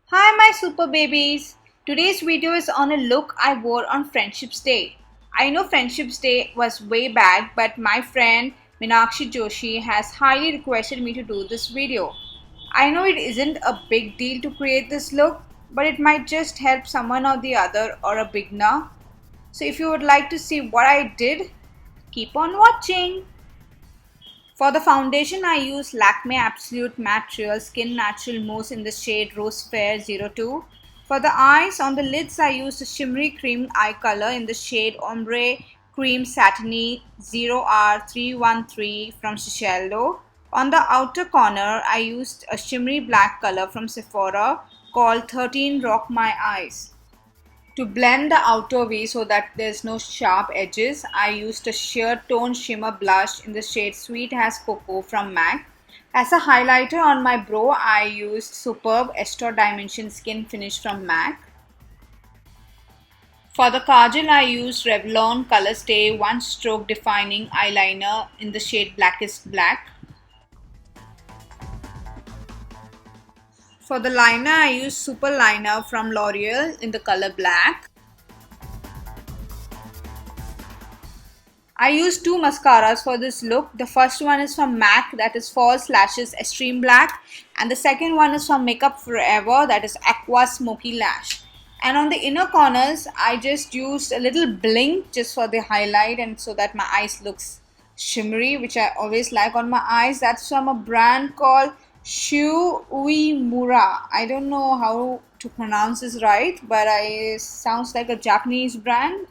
Hi my super babies! Today's video is on a look I wore on Friendship's Day. I know Friendship's Day was way back, but my friend Meenakshi Joshi has highly requested me to do this video. I know it isn't a big deal to create this look, but it might just help someone or the other or a beginner. So if you would like to see what I did, keep on watching. For the foundation, I use Lakme Absolute Matte Real Skin Natural Mousse in the shade Rose Fair 02. For the eyes, on the lids, I used a shimmery cream eye color in the shade Ombre Cream Satiny 0R313 from Shiseido. On the outer corner, I used a shimmery black color from Sephora called 13 Rock My Eyes. To blend the outer V so that there's no sharp edges, I used a sheer tone shimmer blush in the shade Sweet as Cocoa from MAC. As a highlighter on my brow, I used Superb Extra Dimension Skin Finish from MAC. For the Kajal, I used Revlon Color Stay One Stroke Defining Eyeliner in the shade Blackest Black. For the liner, I used Super Liner from Loreal in the color Black. I used two mascaras for this look. The first one is from MAC, that is False Lashes Extreme Black, and the second one is from Makeup Forever, that is Aqua Smoky Lash. And on the inner corners, I just used a little blink just for the highlight and so that my eyes looks shimmery, which I always like on my eyes. That's from a brand called Shu Uemura. I don't know how to pronounce this right, but it sounds like a Japanese brand.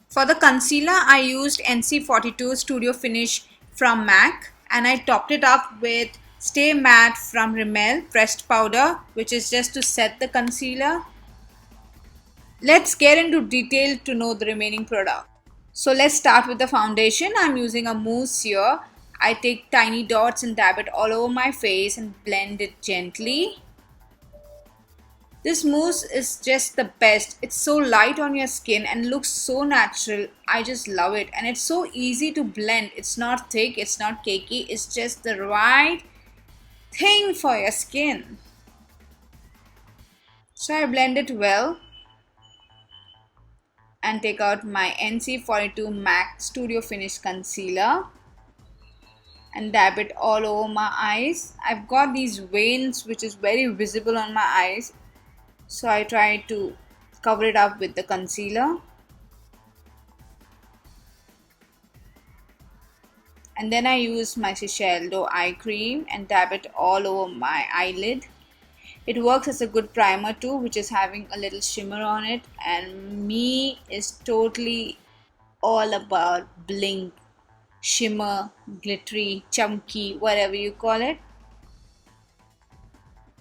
For the concealer, I used NC42 Studio Finish from MAC and I topped it up with Stay Matte from Rimmel pressed powder, which is just to set the concealer. Let's get into detail to know the remaining product. So let's start with the foundation. I'm using a mousse here. I take tiny dots and dab it all over my face and blend it gently. This mousse is just the best. It's so light on your skin and looks so natural. I just love it. And it's so easy to blend. It's not thick, it's not cakey. It's just the right thing for your skin. So I blend it well and take out my NC42 MAC Studio Finish Concealer and dab it all over my eyes. I've got these veins which is very visible on my eyes. So I try to cover it up with the concealer. And then I use my Shiseido eye cream and dab it all over my eyelid. It works as a good primer too, which is having a little shimmer on it. And me is totally all about bling, shimmer, glittery, chunky, whatever you call it.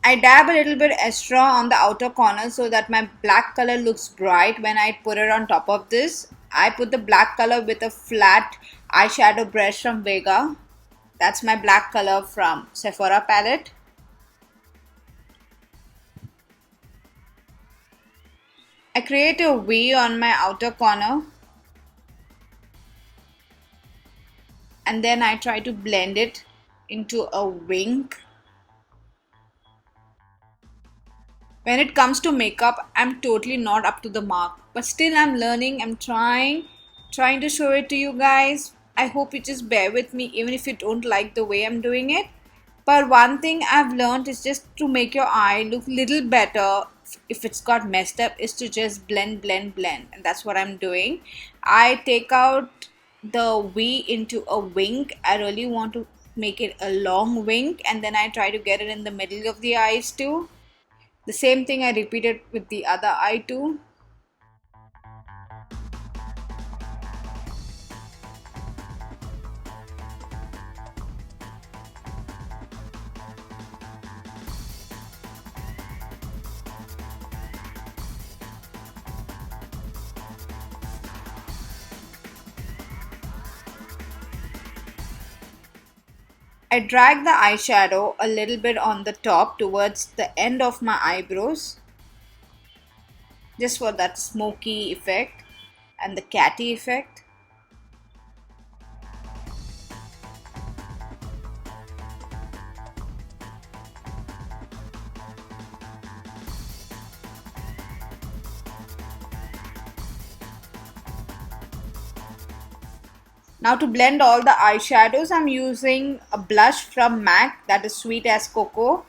I dab a little bit extra on the outer corner so that my black color looks bright when I put it on top of this. I put the black color with a flat eyeshadow brush from Vega. That's my black color from Sephora palette. I create a V on my outer corner. And then I try to blend it into a wing. When it comes to makeup, I'm totally not up to the mark, but still I'm learning. I'm trying to show it to you guys. I hope you just bear with me even if you don't like the way I'm doing it. But one thing I've learned is just to make your eye look little better if it's got messed up is to just blend, and that's what I'm doing. I take out the V into a wing. I really want to make it a long wing, and then I try to get it in the middle of the eyes too. The same thing I repeated with the other eye too. I drag the eyeshadow a little bit on the top towards the end of my eyebrows, just for that smoky effect and the catty effect. Now to blend all the eyeshadows, I'm using a blush from MAC that is Sweet as Cocoa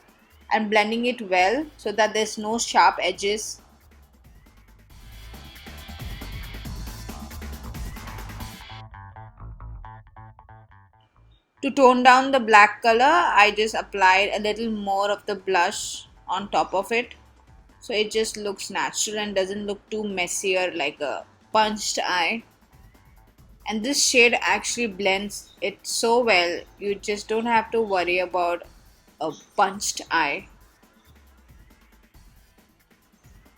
and blending it well so that there's no sharp edges. To tone down the black color, I just applied a little more of the blush on top of it. So it just looks natural and doesn't look too messy or like a punched eye. And this shade actually blends it so well, you just don't have to worry about a punched eye.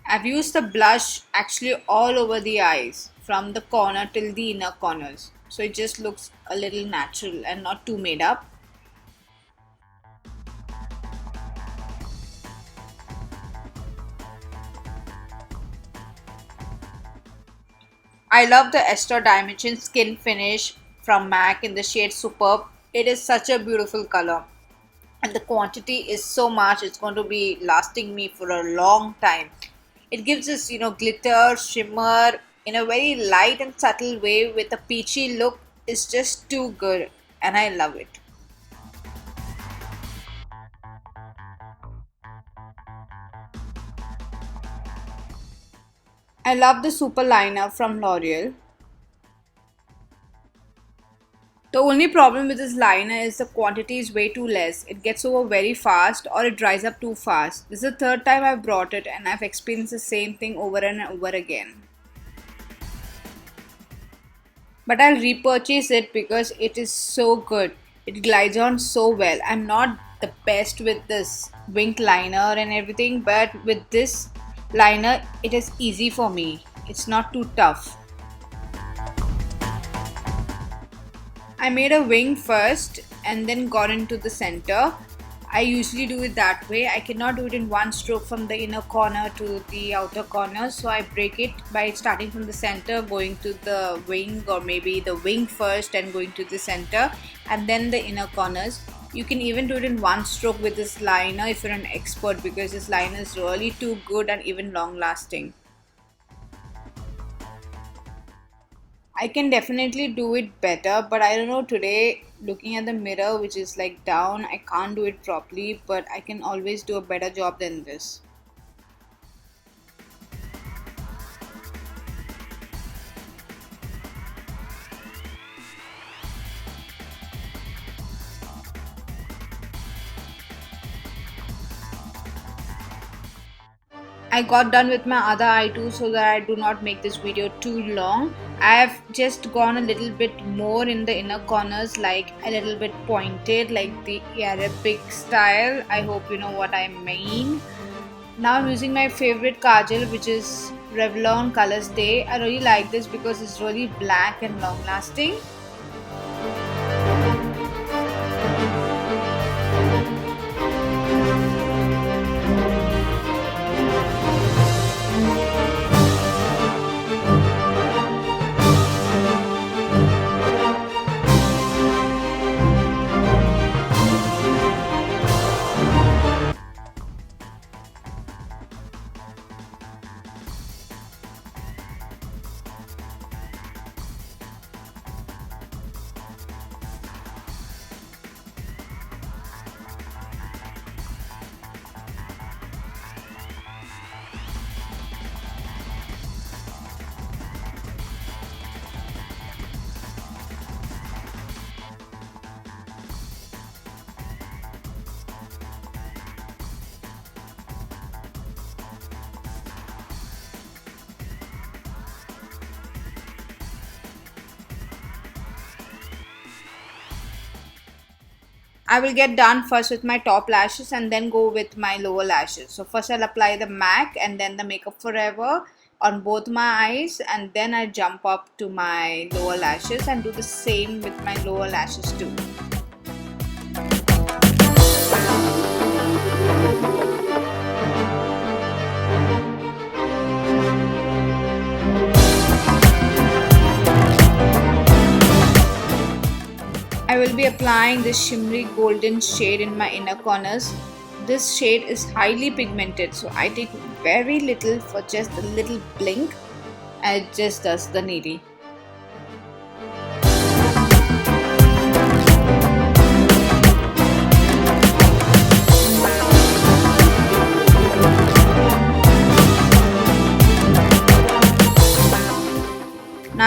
I've used the blush actually all over the eyes from the corner till the inner corners, so it just looks a little natural and not too made up. I love the Esther Dimension Skin Finish from MAC in the shade Superb. It is such a beautiful color and the quantity is so much, it's going to be lasting me for a long time. It gives us, glitter, shimmer in a very light and subtle way with a peachy look. It's just too good and I love it. I love the Super Liner from L'Oreal. The only problem with this liner is the quantity is way too less. It gets over very fast or it dries up too fast. This is the third time I've brought it and I've experienced the same thing over and over again. But I'll repurchase it because it is so good. It glides on so well. I'm not the best with this winged liner and everything, but with this liner it is easy for me. It's not too tough. I made a wing first and then got into the center. I usually do it that way. I cannot do it in one stroke from the inner corner to the outer corner, so I break it by starting from the center, going to the wing, or maybe the wing first and going to the center and then the inner corners. You can even do it in one stroke with this liner if you're an expert, because this liner is really too good and even long lasting. I can definitely do it better, but I don't know, today looking at the mirror which is like down, I can't do it properly, but I can always do a better job than this. I got done with my other eye too so that I do not make this video too long. I have just gone a little bit more in the inner corners, like a little bit pointed like the Arabic style. I hope you know what I mean. Now I'm using my favorite kajal, which is Revlon Color Stay. I really like this because it's really black and long lasting. I will get done first with my top lashes and then go with my lower lashes. So first I'll apply the MAC and then the Makeup Forever on both my eyes, and then I jump up to my lower lashes and do the same with my lower lashes too. I will be applying this shimmery golden shade in my inner corners. This shade is highly pigmented, so I take very little for just a little blink and it just does the needy.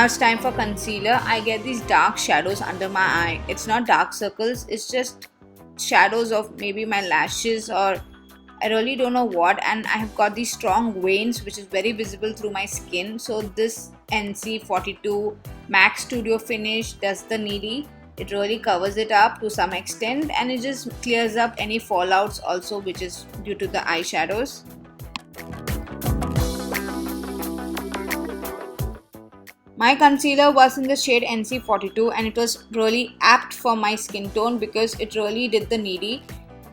Now it's time for concealer. I get these dark shadows under my eye. It's not dark circles, it's just shadows of maybe my lashes or I really don't know what, and I have got these strong veins which is very visible through my skin. So this NC42 Max Studio Finish does the needy. It really covers it up to some extent and it just clears up any fallouts also which is due to the eyeshadows. My concealer was in the shade NC42 and it was really apt for my skin tone because it really did the needy.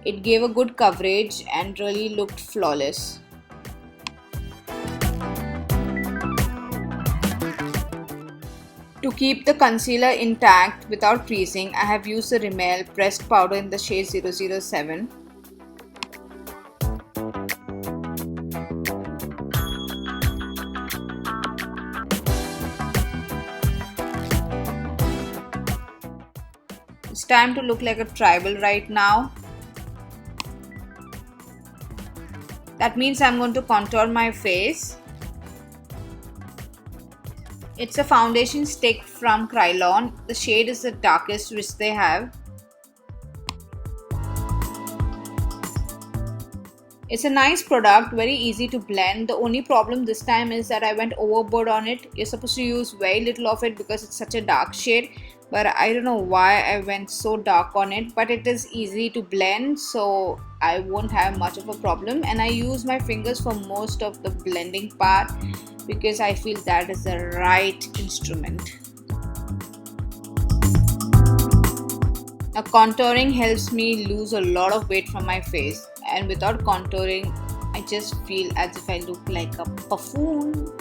It gave a good coverage and really looked flawless. To keep the concealer intact without creasing, I have used the Rimmel pressed powder in the shade 007. It's time to look like a tribal right now. That means I'm going to contour my face. It's a foundation stick from Krylon. The shade is the darkest which they have. It's a nice product, very easy to blend. The only problem this time is that I went overboard on it. You're supposed to use very little of it because it's such a dark shade. But I don't know why I went so dark on it. But it is easy to blend, so I won't have much of a problem. And I use my fingers for most of the blending part because I feel that is the right instrument. Now contouring helps me lose a lot of weight from my face, and without contouring I just feel as if I look like a buffoon.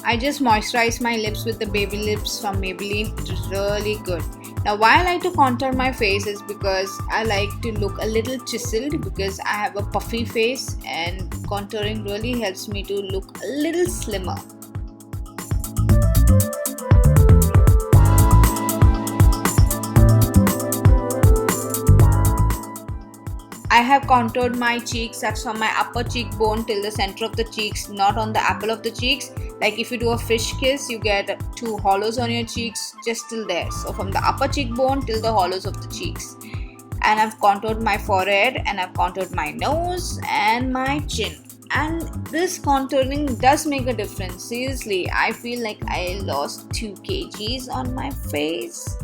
I just moisturize my lips with the Baby Lips from Maybelline. It is really good. Now why I like to contour my face is because I like to look a little chiseled because I have a puffy face and contouring really helps me to look a little slimmer. I have contoured my cheeks, that's from my upper cheekbone till the center of the cheeks, not on the apple of the cheeks. Like if you do a fish kiss, you get two hollows on your cheeks just till there. So from the upper cheekbone till the hollows of the cheeks. And I've contoured my forehead and I've contoured my nose and my chin. And this contouring does make a difference. Seriously, I feel like I lost 2 kgs on my face.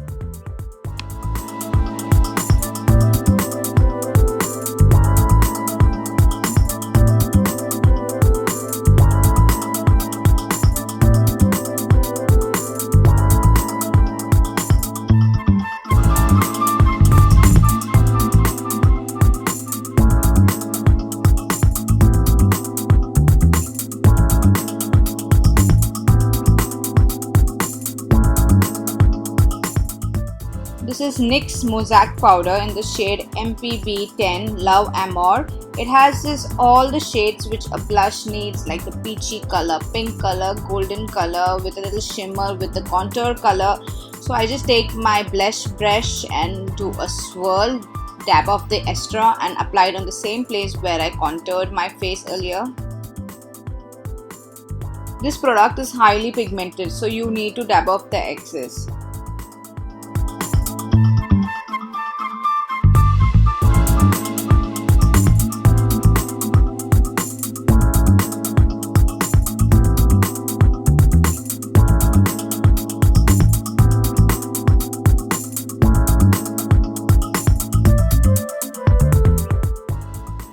This is NYX Mosaic powder in the shade MPB10 Love Amor. It has all the shades which a blush needs, like the peachy color, pink color, golden color with a little shimmer with the contour color. So I just take my blush brush and do a swirl, dab off the extra and apply it on the same place where I contoured my face earlier. This product is highly pigmented, so you need to dab off the excess.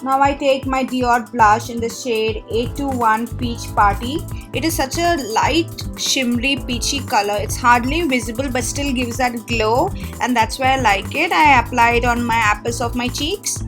Now I take my Dior blush in the shade 821 Peach Party. It is such a light, shimmery, peachy color. It's hardly visible but still gives that glow, and that's why I like it. I apply it on my apples of my cheeks.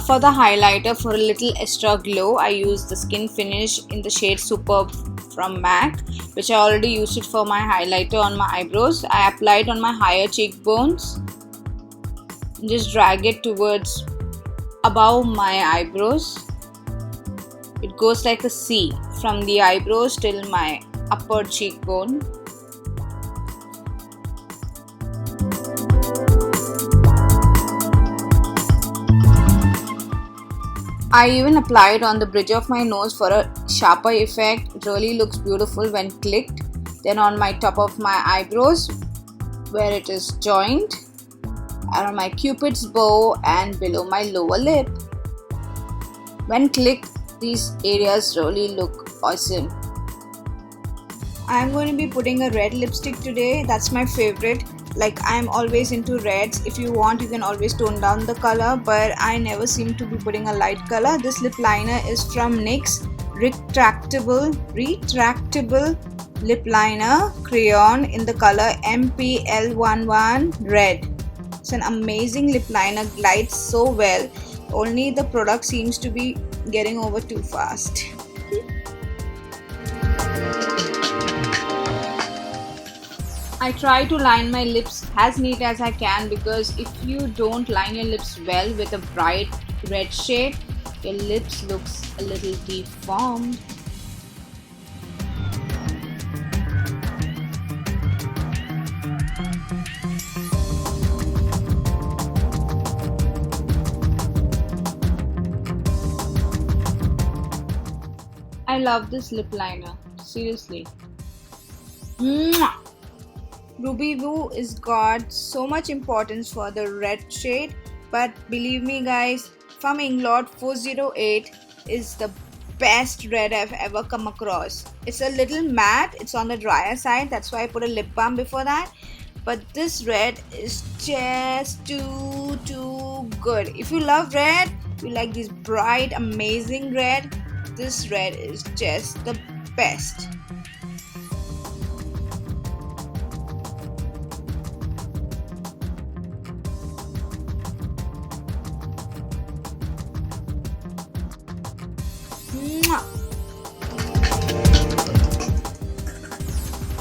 For the highlighter, for a little extra glow, I use the Skin Finish in the shade Superb from MAC, which I already used it for my highlighter on my eyebrows. I apply it on my higher cheekbones. Just drag it towards above my eyebrows. It goes like a C from the eyebrows till my upper cheekbone. I even apply it on the bridge of my nose for a sharper effect. It really looks beautiful when clicked. Then on my top of my eyebrows where it is joined, and on my cupid's bow and below my lower lip. When clicked, these areas really look awesome. I'm going to be putting a red lipstick today. That's my favorite. Like, I'm always into reds. If you want, you can always tone down the color, but I never seem to be putting a light color. This lip liner is from NYX retractable lip liner crayon in the color MPL11 red. It's an amazing lip liner, glides so well. Only the product seems to be getting over too fast. I try to line my lips as neat as I can, because if you don't line your lips well with a bright red shade, your lips looks a little deformed. I love this lip liner, seriously. Mwah! Ruby Woo is got so much importance for the red shade, but believe me guys, from Inglot 408 is the best red I've ever come across. It's a little matte, it's on the drier side, that's why I put a lip balm before that. But this red is just too good. If you love red, you like this bright, amazing red, this red is just the best.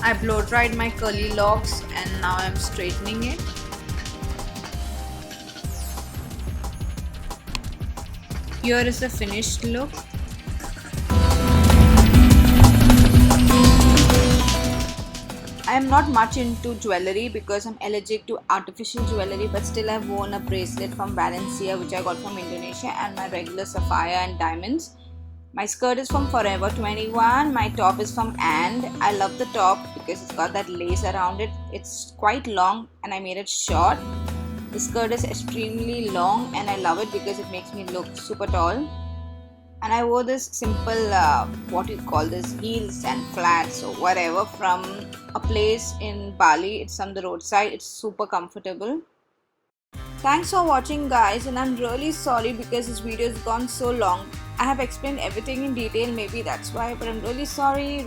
I blow dried my curly locks and now I'm straightening it. Here is the finished look. I am not much into jewelry because I'm allergic to artificial jewelry, but still I've worn a bracelet from Valencia which I got from Indonesia, and my regular sapphire and diamonds. My skirt is from Forever 21. My top is from And. I love the top because it's got that lace around it. It's quite long and I made it short. The skirt is extremely long and I love it because it makes me look super tall. And I wore this simple, what you call this, heels and flats or whatever from a place in Bali. It's on the roadside. It's super comfortable. Thanks for watching guys, and I'm really sorry because this video has gone so long. I have explained everything in detail, maybe that's why, but I'm really sorry.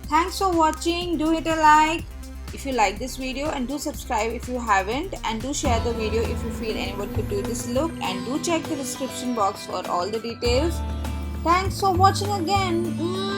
Thanks for watching. Do hit a like if you like this video, and do subscribe if you haven't, and do share the video if you feel anyone could do this look, and do check the description box for all the details. Thanks for watching again.